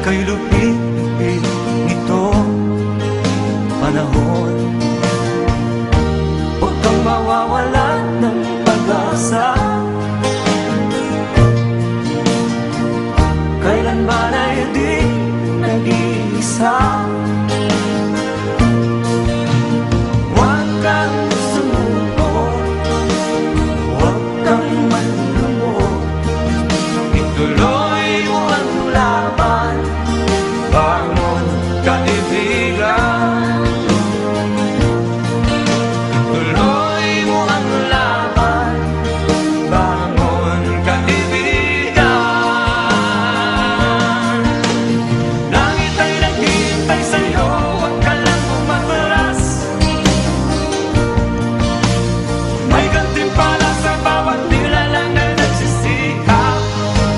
Kay lupit nito panahon. Huwag kang mawawalan ng pag-asa, kailanman ay di nag-iisa. Huwag kang sumuko, huwag kang malulungkot, ituloy